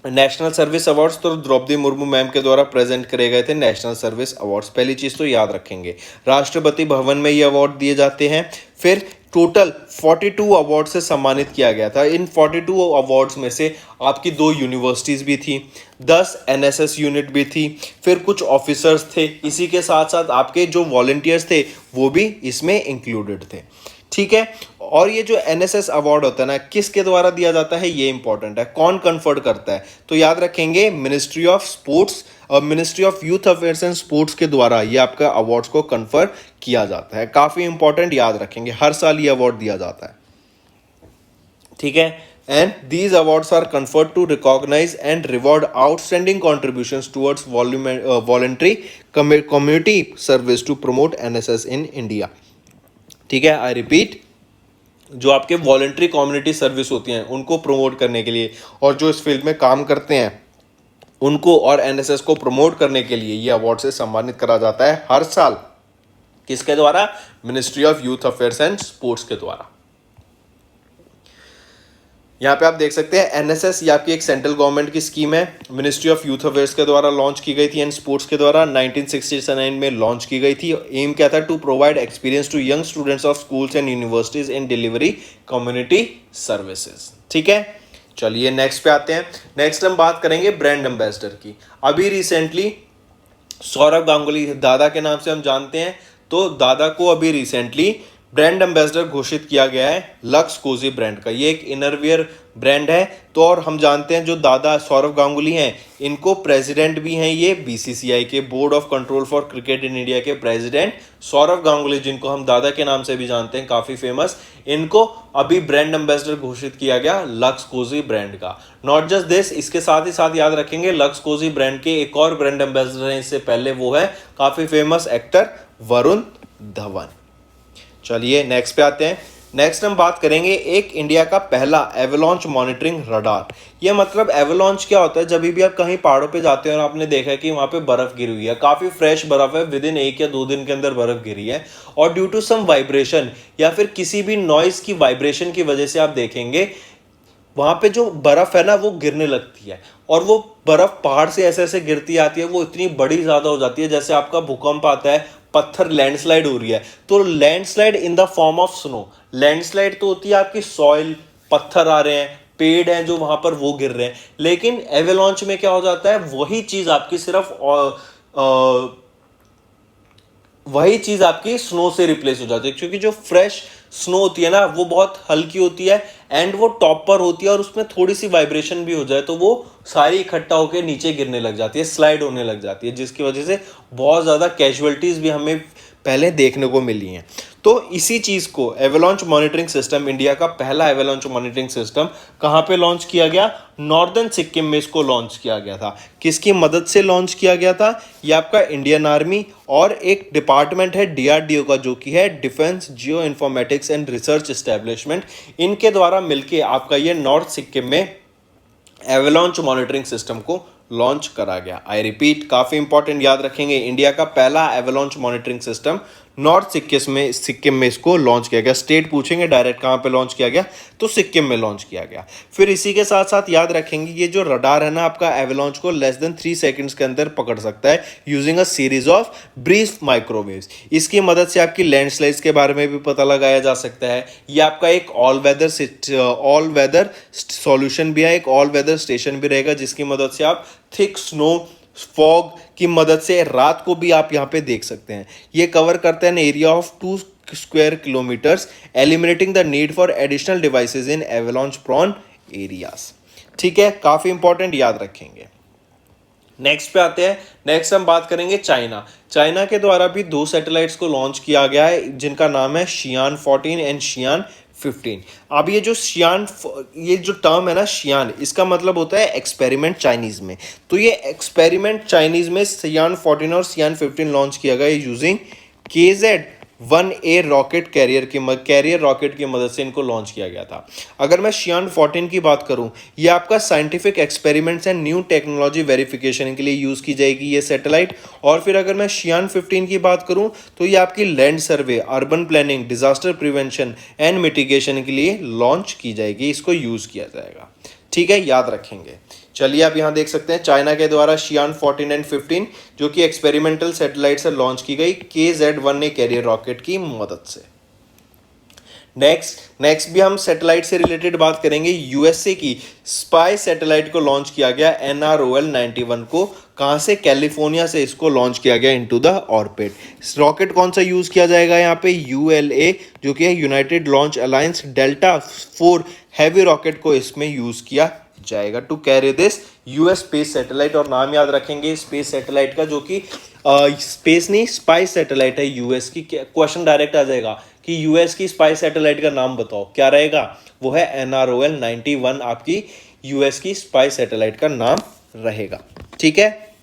नेशनल सर्विस अवार्ड्स। तो द्रौपदी मुर्मू मैम के द्वारा प्रेजेंट करे गए थे नेशनल सर्विस अवार्ड्स। पहली चीज तो याद रखेंगे, राष्ट्रपति भवन में ये अवार्ड दिए जाते हैं। फिर टोटल 42 अवार्ड से सम्मानित किया गया था। इन 42 अवार्ड्स में से आपकी 2 यूनिवर्सिटीज़ भी थी, 10 एनएसएस यूनिट भी थी, फिर कुछ ऑफिसर्स थे, इसी के साथ साथ आपके जो वॉलंटियर्स थे वो भी इसमें इंक्लूडेड थे, ठीक है। और ये जो एनएसएस अवार्ड होता है ना, किसके द्वारा दिया जाता है ये इंपॉर्टेंट है, कौन कन्फर्ड करता है। तो याद रखेंगे मिनिस्ट्री ऑफ स्पोर्ट्स और ministry of youth affairs and sports के द्वारा ये आपका अवार्ड्स को कन्फर किया जाता है। काफी इंपॉर्टेंट, याद रखेंगे, हर साल ये अवार्ड दिया जाता है, ठीक है। And these awards are conferred to recognise and reward outstanding contributions towards voluntary community service to promote NSS in India, ठीक है। आई रिपीट, जो आपके वॉलंटरी कम्युनिटी सर्विस होती हैं उनको प्रमोट करने के लिए और जो इस फील्ड में काम करते हैं उनको और एनएसएस को प्रमोट करने के लिए ये अवार्ड से सम्मानित करा जाता है हर साल। किसके द्वारा, ministry of youth affairs and sports के द्वारा। यहाँ पे आप देख सकते हैं एनएसएस ये आपकी एक सेंट्रल गवर्नमेंट की स्कीम है, मिनिस्ट्री ऑफ यूथ अफेयर्स के द्वारा लॉन्च की गई थी एंड स्पोर्ट्स के द्वारा 1969 में लॉन्च की गई थी। एम क्या था, to provide experience to young students of schools and universities in delivery community services, ठीक है। चलिए नेक्स्ट पे आते हैं। नेक्स्ट हम बात करेंगे ब्रांड एम्बेसडर की। अभी रिसेंटली सौरव गांगुली, दादा के नाम से हम जानते हैं, तो दादा को अभी रिसेंटली ब्रांड एम्बेसडर घोषित किया गया है लक्स कोजी ब्रांड का। ये एक इनरवियर ब्रांड है। तो और हम जानते हैं जो दादा सौरव गांगुली हैं, इनको प्रेसिडेंट भी हैं ये बीसीसीआई के, board of control for cricket in India के प्रेसिडेंट सौरव गांगुली, जिनको हम दादा के नाम से भी जानते हैं, काफी फेमस, इनको अभी ब्रांड एम्बेसडर घोषित किया गया लक्स कोजी ब्रांड का। नॉट जस्ट दिस, इसके साथ ही साथ याद रखेंगे लक्स कोजी ब्रांड के एक और ब्रांड एम्बेसडर हैं इससे पहले, वो है काफी फेमस एक्टर वरुण धवन। चलिए नेक्स्ट पे आते हैं। नेक्स्ट हम बात करेंगे एक इंडिया का पहला एवलांच मॉनिटरिंग रडार। ये मतलब एवलांच क्या होता है, जब भी आप कहीं पहाड़ों पे जाते हैं और आपने देखा है कि वहां पे बर्फ गिरी हुई है, काफी फ्रेश बर्फ है, विद इन 1 या 2 दिन के अंदर बर्फ गिरी है, और ड्यू टू सम वाइब्रेशन या फिर किसी भी नॉइज की वाइब्रेशन की वजह से आप देखेंगे वहां पे जो बर्फ है ना वो गिरने लगती है, और वो बर्फ पहाड़ से ऐसे ऐसे गिरती आती है, वो इतनी बड़ी ज्यादा हो जाती है, जैसे आपका भूकंप आता है, पत्थर लैंडस्लाइड हो रही है, तो landslide in the form of snow. Landslide तो होती है आपकी सॉइल, पत्थर आ रहे हैं, पेड़ हैं जो वहां पर वो गिर रहे हैं, लेकिन एवेलॉन्च में क्या हो जाता है, वही चीज आपकी स्नो से रिप्लेस हो जाती है, क्योंकि जो फ्रेश स्नो होती है ना वो बहुत हल्की होती है, एंड वो टॉप पर होती है, और उसमें थोड़ी सी वाइब्रेशन भी हो जाए तो वो सारी इकट्ठा होकर नीचे गिरने लग जाती है, स्लाइड होने लग जाती है, जिसकी वजह से बहुत ज्यादा कैजुअलिटीज भी हमें पहले देखने को मिली हैं। तो इसी चीज को एवेलॉन्च मॉनिटरिंग सिस्टम, इंडिया का पहला एवेलॉन्च मॉनिटरिंग सिस्टम कहां पे लॉन्च किया गया, नॉर्दर्न सिक्किम में इसको लॉन्च किया गया था। किसकी मदद से लॉन्च किया गया था, ये आपका इंडियन आर्मी और एक डिपार्टमेंट है डीआरडीओ का, जो कि है defence geo informatics and research establishment, इनके द्वारा मिलकर आपका ये नॉर्थ सिक्किम में एवेलॉन्च मॉनिटरिंग सिस्टम को लॉन्च करा गया। आई रिपीट, काफी इंपॉर्टेंट, याद रखेंगे, इंडिया का पहला एवेलॉन्च मॉनिटरिंग सिस्टम नॉर्थ सिक्किम में इसको लॉन्च किया गया। स्टेट पूछेंगे डायरेक्ट कहां पे लॉन्च किया गया, तो सिक्किम में लॉन्च किया गया। फिर इसी के साथ साथ याद रखेंगे, ये जो रडार है ना आपका, एवेलॉन्च को लेस देन 3 सेकंड्स के अंदर पकड़ सकता है using a series of brief microwaves. इसकी मदद से आपकी लैंडस्लाइड्स के बारे में भी पता लगाया जा सकता है। ये आपका एक ऑल वेदर सॉल्यूशन भी है, एक ऑल वेदर स्टेशन भी रहेगा, जिसकी मदद से आप थिक स्नो फॉग की मदद से रात को भी आप यहाँ पे देख सकते हैं। ये कवर करते हैं area of 2 square kilometres, eliminating the need for additional devices in avalanche prone areas. ठीक है, काफी इंपॉर्टेंट, याद रखेंगे। नेक्स्ट पे आते हैं। नेक्स्ट हम बात करेंगे चाइना के द्वारा भी 2 सैटेलाइट्स को लॉन्च किया गया है, जिनका नाम है शियान 14 एंड शियान 15। अब ये जो टर्म है ना शियान, इसका मतलब होता है एक्सपेरिमेंट चाइनीज में। तो ये एक्सपेरिमेंट चाइनीज में शियान 14 और शियान 15 लॉन्च किया गया यूजिंग KZ-1A कैरियर रॉकेट की मदद से इनको लॉन्च किया गया था। अगर मैं शियान 14 की बात करूं, ये आपका scientific experiments and new technology verification के लिए यूज की जाएगी ये सैटेलाइट। और फिर अगर मैं शियान 15 की बात करूं, तो ये आपकी land survey, urban planning, disaster prevention and mitigation के लिए लॉन्च की जाएगी, इसको यूज किया जाएगा। ठीक है, याद रखेंगे। चलिए आप यहां देख सकते हैं चाइना के द्वारा शियान 14 एंड 15 जो कि एक्सपेरिमेंटल सैटेलाइट से लॉन्च की गई KZ-1A कैरियर रॉकेट की मदद से। नेक्स्ट भी हम सैटेलाइट से रिलेटेड बात करेंगे। यूएसए की स्पाई सैटेलाइट को लॉन्च किया गया NROL-91 को। कहां से, कैलिफोर्निया से इसको लॉन्च किया गया इनटू द ऑर्बिट। रॉकेट कौन सा यूज किया जाएगा यहाँ पे, ULA, जो कि है United Launch Alliance Delta 4 heavy rocket को इसमें यूज किया जाएगा to carry this US space satellite. और नाम याद रखेंगे स्पेस सैटेलाइट का, जो कि स्पेस नहीं स्पाई सैटेलाइट है यूएस की। क्वेश्चन डायरेक्ट आ जाएगा कि यूएस की स्पाई सैटेलाइट का नाम बताओ, क्या रहेगा, वो है NROL-91 आपकी यूएस की स्पाई सैटेलाइट का नाम रहेगा। ठीक है,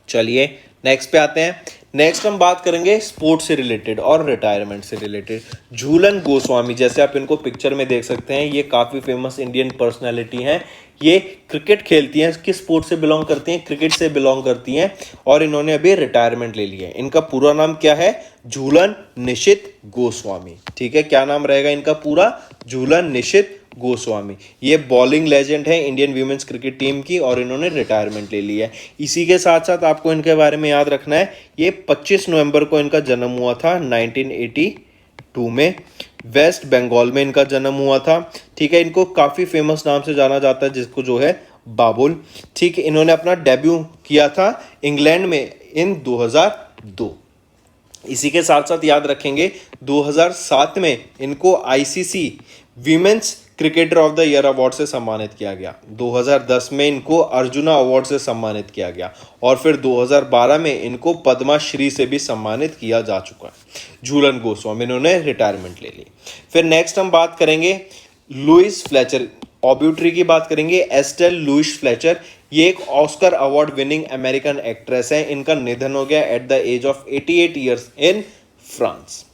चलिए नेक्स्ट पे आते हैं। नेक्स्ट हम बात करेंगे स्पोर्ट्स से रिलेटेड और रिटायरमेंट से रिलेटेड। झूलन गोस्वामी, जैसे आप इनको पिक्चर में देख सकते हैं, ये काफ़ी फेमस इंडियन पर्सनैलिटी हैं। ये क्रिकेट खेलती हैं, किस स्पोर्ट से बिलोंग करती हैं, क्रिकेट से बिलोंग करती हैं, और इन्होंने अभी रिटायरमेंट ले लिया है। इनका पूरा नाम क्या है, झूलन निशित गोस्वामी। ठीक है, क्या नाम रहेगा इनका पूरा, झूलन निशित गोस्वामी। ये बॉलिंग लेजेंड है इंडियन वीमेंस क्रिकेट टीम की, और इन्होंने रिटायरमेंट ले लिया है। इसी के साथ साथ आपको इनके बारे में याद रखना है, ये 25 नवंबर को इनका जन्म हुआ था 1982 में, वेस्ट बंगाल में इनका जन्म हुआ था। ठीक है, इनको काफ़ी फेमस नाम से जाना जाता है, जिसको जो है बाबुल। ठीक है, इन्होंने अपना डेब्यू किया था इंग्लैंड में इन 2002। इसी के साथ साथ याद रखेंगे 2007 में इनको ICC women's cricketer of the year award से सम्मानित किया गया। 2010 में इनको अर्जुना अवार्ड से सम्मानित किया गया, और फिर 2012 में इनको पद्मा श्री से भी सम्मानित किया जा चुका है। झूलन गोस्वामी, इन्होंने रिटायरमेंट ले ली। फिर नेक्स्ट हम बात करेंगे लुइस फ्लेचर, ऑब्यूटरी की बात करेंगे। एस्टेल लुइस फ्लेचर, ये एक Oscar award winning American actress है। इनका निधन हो गया at the age of 88 years in France.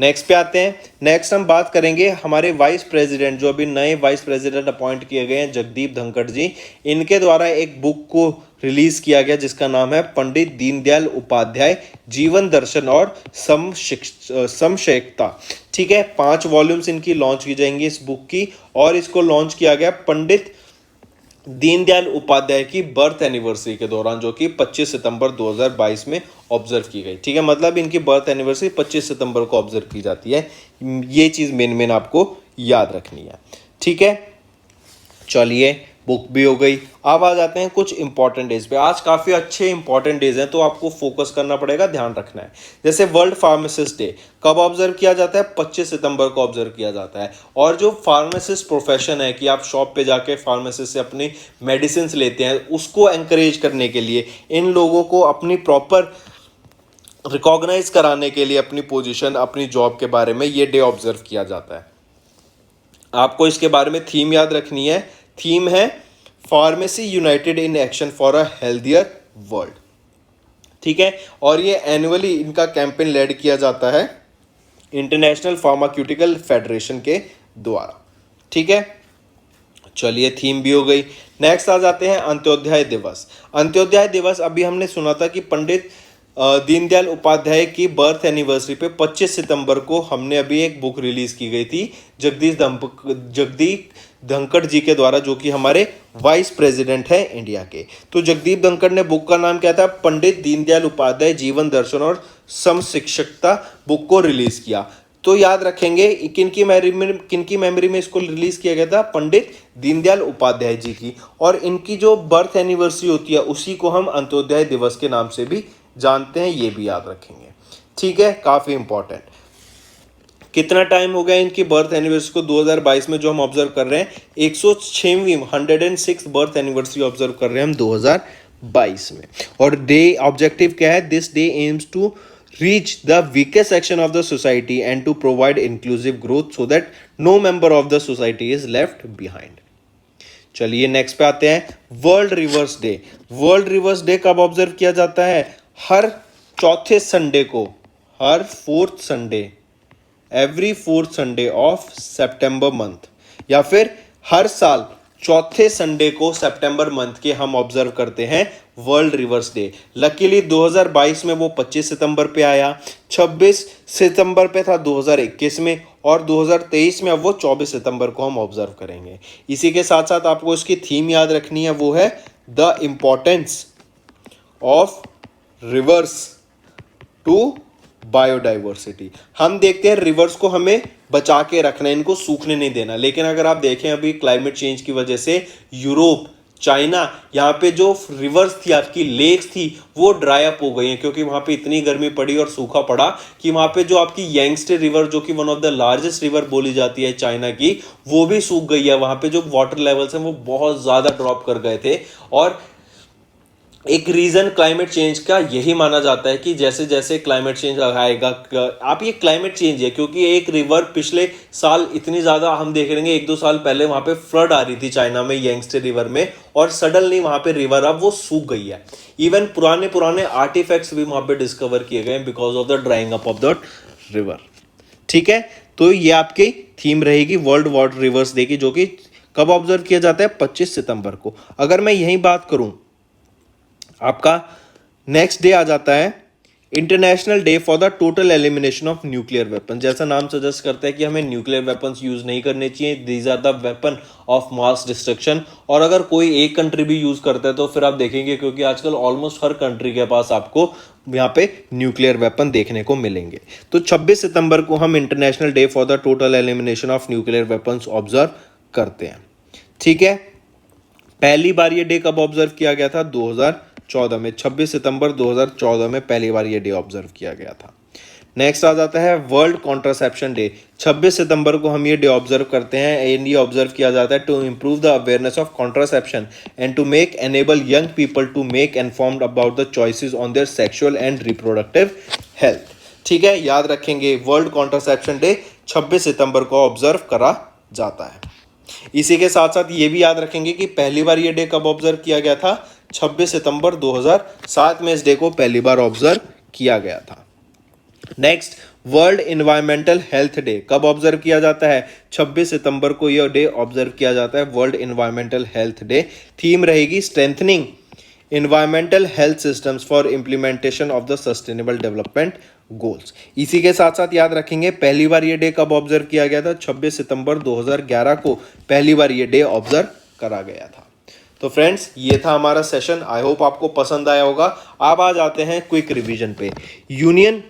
Next पे आते हैं। नेक्स्ट हम बात करेंगे हमारे वाइस प्रेसिडेंट, जो अभी नए वाइस प्रेसिडेंट अपॉइंट किए गए हैं, जगदीप धनखड़ जी। इनके द्वारा एक बुक को रिलीज किया गया जिसका नाम है पंडित दीनदयाल उपाध्याय जीवन दर्शन और समशैकता। ठीक है, 5 वॉल्यूम्स इनकी लॉन्च की जाएंगी इस बुक की, और इसको लॉन्च किया गया पंडित दीनदयाल उपाध्याय की बर्थ एनिवर्सरी के दौरान, जो कि 25 सितंबर 2022 में ऑब्जर्व की गई। ठीक है, मतलब इनकी बर्थ एनिवर्सरी 25 सितंबर को ऑब्जर्व की जाती है। ये चीज़ मेन आपको याद रखनी है। ठीक है, चलिए बुक भी हो गई। अब आ जाते हैं कुछ इंपॉर्टेंट डेज पे। आज काफ़ी अच्छे इंपॉर्टेंट डेज हैं, तो आपको फोकस करना पड़ेगा, ध्यान रखना है। जैसे वर्ल्ड फार्मासिस्ट डे कब ऑब्जर्व किया जाता है? 25 सितंबर को ऑब्जर्व किया जाता है। और जो फार्मासिस्ट प्रोफेशन है कि आप शॉप पे जाके फार्मासिस्ट से अपनी मेडिसिन लेते हैं, उसको एंकरेज करने के लिए, इन लोगों को अपनी प्रॉपर रिकॉग्नाइज कराने के लिए अपनी पोजीशन, अपनी जॉब के बारे में ये डे ऑब्जर्व किया जाता है। आपको इसके बारे में थीम याद रखनी है। थीम है pharmacy United in action for a healthier world. ठीक है, और ये एनुअली इनका कैंपेन लेड किया जाता है इंटरनेशनल फार्मास्यूटिकल फेडरेशन के द्वारा। ठीक है, चलिए थीम भी हो गई। नेक्स्ट आ जाते हैं अंत्योदय दिवस। अंत्योदय दिवस अभी हमने सुना था कि पंडित दीनदयाल उपाध्याय की बर्थ एनिवर्सरी पे 25 सितंबर को हमने अभी एक बुक रिलीज की गई थी जगदीप धनखड़ जी के द्वारा, जो कि हमारे वाइस प्रेसिडेंट हैं इंडिया के। तो जगदीप धनखड़ ने बुक का नाम क्या था? पंडित दीनदयाल उपाध्याय जीवन दर्शन और समशिक्षकता बुक को रिलीज किया। तो याद रखेंगे किनकी मेमोरी में इसको रिलीज किया गया था? पंडित दीनदयाल उपाध्याय जी की। और इनकी जो बर्थ एनिवर्सरी होती है उसी को हम अंत्योदय दिवस के नाम से भी जानते हैं, ये भी याद रखेंगे। ठीक है, काफी इंपॉर्टेंट। कितना टाइम हो गया इनकी बर्थ एनिवर्सरी को? 2022 में जो हम ऑब्जर्व कर रहे हैं 106 बर्थ एनिवर्सरी ऑब्जर्व कर रहे हैं हम 2022 में। और डे ऑब्जेक्टिव क्या है? This day aims to reach the weakest section of the society and to provide inclusive growth so that no member of the society is left behind. चलिए next पे आते हैं, world rivers day. World rivers day कब observe किया जाता है? हर चौथे संडे को, हर fourth Sunday, every fourth Sunday of सितंबर मंथ, या फिर हर साल चौथे संडे को सितंबर मंथ के हम ऑब्जर्व करते हैं वर्ल्ड रिवर्स डे। लकीली 2022 में वो 25 सितंबर पे आया, 26 सितंबर पे था 2021 में, और 2023 में अब वो 24 सितंबर को हम ऑब्जर्व करेंगे। इसी के साथ साथ आपको इसकी थीम याद रखनी है, वो है the importance of rivers to biodiversity. हम देखते हैं रिवर्स को हमें बचा के रखना है, इनको सूखने नहीं देना। लेकिन अगर आप देखें अभी क्लाइमेट चेंज की वजह से यूरोप, चाइना, यहाँ पे जो रिवर्स थी, आपकी लेक्स थी, वो ड्राई अप हो गई हैं, क्योंकि वहाँ पे इतनी गर्मी पड़ी और सूखा पड़ा कि वहाँ पे जो आपकी यांगस्टे रिवर, जो कि one of the largest river बोली जाती है चाइना की, वो भी सूख गई है। वहाँ पे जो वाटर लेवल्स हैं वो बहुत ज़्यादा ड्रॉप कर गए थे। और एक रीजन क्लाइमेट चेंज का यही माना जाता है कि जैसे जैसे क्लाइमेट चेंज आएगा, आप ये क्लाइमेट चेंज है, क्योंकि एक रिवर पिछले साल इतनी ज़्यादा हम देख रहे हैं, 1-2 साल पहले वहाँ पे फ्लड आ रही थी चाइना में यांगस्टे रिवर में, और सडनली वहाँ पे रिवर अब वो सूख गई है। इवन पुराने आर्टिफैक्ट्स भी वहाँ पे डिस्कवर किए गए because of the drawing up of the river. ठीक है, तो ये आपकी थीम रहेगी वर्ल्ड वाटर रिवर्स डे की, जो कि कब ऑब्जर्व किया जाता है? 25 सितंबर को। अगर मैं यही बात करूं, आपका नेक्स्ट डे आ जाता है international day for the total elimination of nuclear weapon. जैसा नाम सजेस्ट करता है कि हमें न्यूक्लियर वेपन्स यूज नहीं करने चाहिए, these are the weapon of mass destruction. और अगर कोई एक कंट्री भी यूज करता है तो फिर आप देखेंगे, क्योंकि आजकल ऑलमोस्ट हर कंट्री के पास आपको यहाँ पे न्यूक्लियर वेपन देखने को मिलेंगे। तो 26 सितंबर को हम international day for the total elimination of nuclear weapons observe करते हैं। ठीक है, पहली बार ये डे कब ऑब्जर्व किया गया था? 2014 में, 26 सितंबर 2014 में पहली बार ये डे ऑब्जर्व किया गया था। नेक्स्ट आ जाता है वर्ल्ड कॉन्ट्रासेप्शन डे। 26 सितंबर को हम ये डे ऑब्जर्व करते हैं, एंड ये ऑब्जर्व किया जाता है to improve the awareness of contraception and to make enable young people to make informed about the choices on their sexual and reproductive health. ठीक है, याद रखेंगे वर्ल्ड कॉन्ट्रासेप्शन डे 26 सितंबर को ऑब्जर्व करा जाता है। इसी के साथ साथ ये भी याद रखेंगे कि पहली बार ये डे कब ऑब्जर्व किया गया था? 26 सितंबर 2007 में इस डे को पहली बार ऑब्जर्व किया गया था। Next world environmental health day कब ऑब्जर्व किया जाता है? 26 सितंबर को यह डे ऑब्जर्व किया जाता है, world environmental health day. Theme रहेगी strengthening environmental health systems for implementation of the sustainable development goals. इसी के साथ साथ याद रखेंगे पहली बार ये डे कब ऑब्जर्व किया गया था? 26 सितंबर 2011 को पहली बार ये डे ऑब्जर्व करा गया था। तो फ्रेंड्स, ये था हमारा सेशन। आई होप आपको पसंद आया होगा। अब आ जाते हैं क्विक रिवीजन पे। Union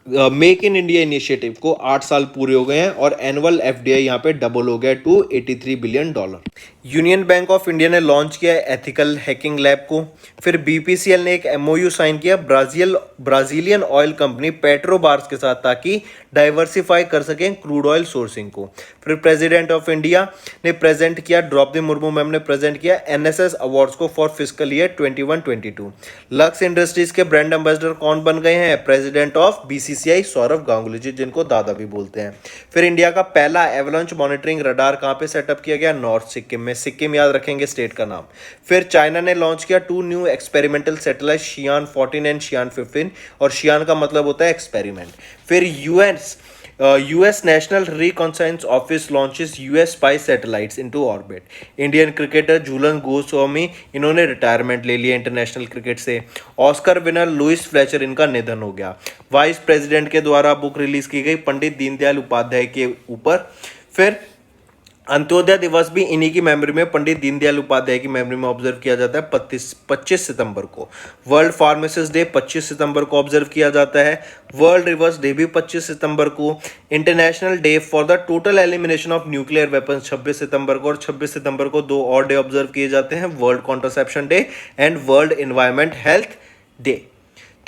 make in India initiative को 8 साल पूरे हो गए हैं और एनुअल एफडीआई यहाँ पे डबल हो गया to $83 billion. Union Bank of India ने लॉन्च किया एथिकल हैकिंग लैब को। फिर बीपीसीएल ने एक एमओयू साइन किया ब्राजीलियन ऑयल कंपनी पेट्रोबार्स के साथ, ताकि डाइवर्सिफाई कर सकें क्रूड ऑयल सोर्सिंग को। फिर प्रेसिडेंट ऑफ इंडिया ने प्रेजेंट किया, द्रौपदी मुर्मू मैम ने प्रेजेंट किया एनएसएस अवार्ड्स को for fiscal year 21-22। Lux Industries के ब्रांड एम्बेसडर कौन बन गए हैं? President of BCCI Sourav Ganguly ji, जिनको दादा भी बोलते हैं। फिर इंडिया का पहला एवलांच मॉनिटरिंग रडार कहां पे सेटअप किया गया? नॉर्थ सिक्किम में। सिक्किम याद रखेंगे स्टेट का नाम। फिर चाइना ने लॉन्च किया 2 new experimental satellite, Shiyan 14 and Shiyan 15, और शियान का मतलब होता है एक्सपेरिमेंट। फिर US National Reconnaissance Office launches US spy satellites into orbit. Indian cricketer Jhulan Goswami, इन्होंने रिटायरमेंट ले लिया इंटरनेशनल क्रिकेट से। ऑस्कर विनर लुइस फ्लेचर, इनका निधन हो गया। वाइस प्रेसिडेंट के द्वारा बुक रिलीज की गई पंडित दीनदयाल उपाध्याय के ऊपर। फिर अंत्योदय दिवस भी इन्हीं की मेमोरी में, पंडित दीनदयाल उपाध्याय की मेमोरी में ऑब्जर्व किया जाता है 25 सितंबर को। वर्ल्ड फार्मासिस्ट डे 25 सितंबर को ऑब्जर्व किया जाता है। वर्ल्ड रिवर्स डे भी 25 सितंबर को। International day for the total elimination of nuclear weapons 26 सितंबर को। और 26 सितंबर को 2 और डे ऑब्जर्व किए जाते हैं, world contraception day and world environment health day.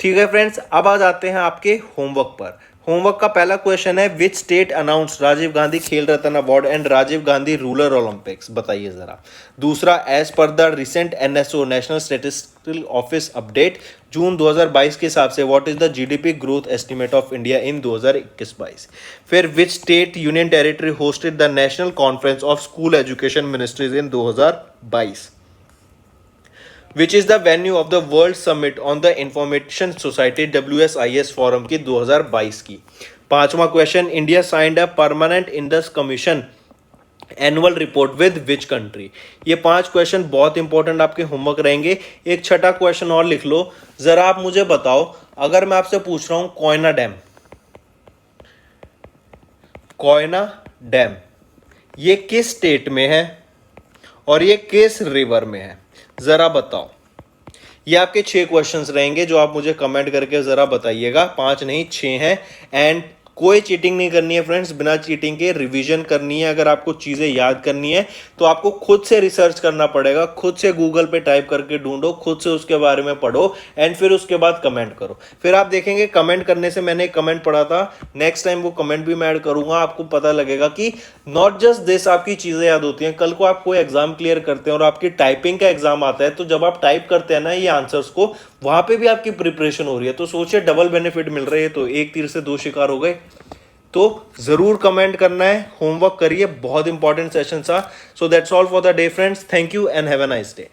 ठीक है फ्रेंड्स, अब आ जाते हैं आपके होमवर्क पर। होमवर्क का पहला क्वेश्चन है, which state announce Rajiv Gandhi Khel Ratna award and Rajiv Gandhi rural Olympics? बताइए जरा। दूसरा, as per the recent NSO national statistical office update जून 2022 के हिसाब से what is the GDP growth estimate of India in 2021-22? फिर which state union territory hosted the national conference of school education ministries in 2022? Which is the venue of the World Summit on the Information Society WSIS Forum की 2022 की? पांचवा question, India signed a permanent Indus commission annual report with which country? ये 5 question बहुत important आपके homework रहेंगे। एक छठा question और लिख लो। जरा आप मुझे बताओ, अगर मैं आपसे पूछ रहा हूं कोयना डैम ये किस स्टेट में है और ये किस रिवर में है? जरा बताओ। ये आपके 6 क्वेश्चंस रहेंगे जो आप मुझे कमेंट करके जरा बताइएगा। 5 नहीं 6 हैं। एंड कोई चीटिंग नहीं करनी है फ्रेंड्स, बिना चीटिंग के रिवीजन करनी है। अगर आपको चीज़ें याद करनी है तो आपको खुद से रिसर्च करना पड़ेगा, खुद से गूगल पे टाइप करके ढूंढो, खुद से उसके बारे में पढ़ो एंड फिर उसके बाद कमेंट करो। फिर आप देखेंगे कमेंट करने से, मैंने एक कमेंट पढ़ा था, नेक्स्ट टाइम वो कमेंट भी मैं ऐड करूंगा। आपको पता लगेगा कि नॉट जस्ट दिस आपकी चीज़ें याद होती हैं। कल को आप कोई एग्जाम क्लियर करते हैं और आपकी टाइपिंग का एग्जाम आता है, तो जब आप टाइप करते हैं ना ये आंसर्स को, वहां पे भी आपकी प्रिपरेशन हो रही है। तो सोचिए डबल बेनिफिट मिल रही है। तो एक तीर से 2 शिकार हो गए। तो जरूर कमेंट करना है, होमवर्क करिए, बहुत इंपॉर्टेंट सेशन था। So that's all for the day friends, thank you and have a nice day.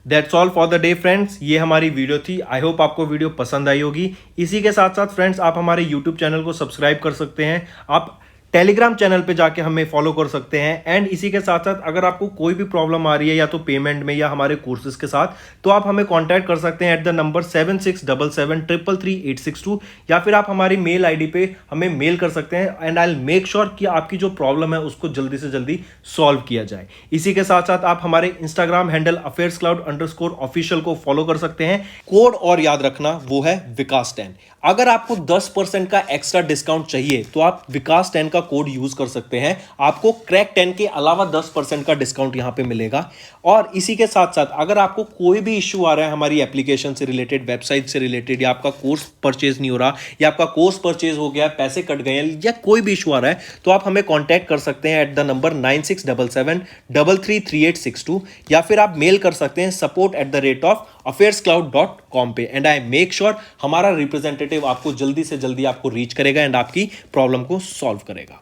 That's all for the day friends, ये हमारी वीडियो थी। आई होप आपको वीडियो पसंद आई होगी। इसी के साथ साथ फ्रेंड्स, आप हमारे यूट्यूब चैनल को सब्सक्राइब कर सकते हैं, आप टेलीग्राम चैनल पे जाके हमें फॉलो कर सकते हैं। एंड इसी के साथ साथ अगर आपको कोई भी प्रॉब्लम आ रही है या तो पेमेंट में या हमारे कोर्सेज के साथ, तो आप हमें कांटेक्ट कर सकते हैं एट द नंबर 7677333862, या फिर आप हमारी मेल आईडी पे हमें मेल कर सकते हैं। And I will make sure कि आपकी जो प्रॉब्लम है उसको जल्दी से जल्दी सॉल्व किया जाए। इसी के साथ साथ आप हमारे इंस्टाग्राम हैंडल affairscloud_official को फॉलो कर सकते हैं। कोड और याद रखना, वो है विकास10। अगर आपको 10% का एक्स्ट्रा डिस्काउंट चाहिए तो आप विकास10 का कोड यूज कर सकते हैं। आपको क्रैक 10 के अलावा 10% का डिस्काउंट यहां पे मिलेगा। और इसी के साथ साथ अगर आपको कोई भी इश्यू आ रहा है हमारी एप्लीकेशन से रिलेटेड, वेबसाइट से रिलेटेड, या आपका कोर्स परचेज नहीं हो रहा, या आपका कोर्स परचेज हो गया, पैसे कट गए हैं, या कोई भी इशू आ रहा है, तो आप हमें कॉन्टैक्ट कर सकते हैं एट द नंबर 9677333862, या फिर आप मेल कर सकते हैं support@affairscloud.com पे। एंड आई मेक श्योर हमारा रिप्रेजेंटेटिव आपको जल्दी से जल्दी आपको रीच करेगा एंड आपकी प्रॉब्लम को सॉल्व करेगा।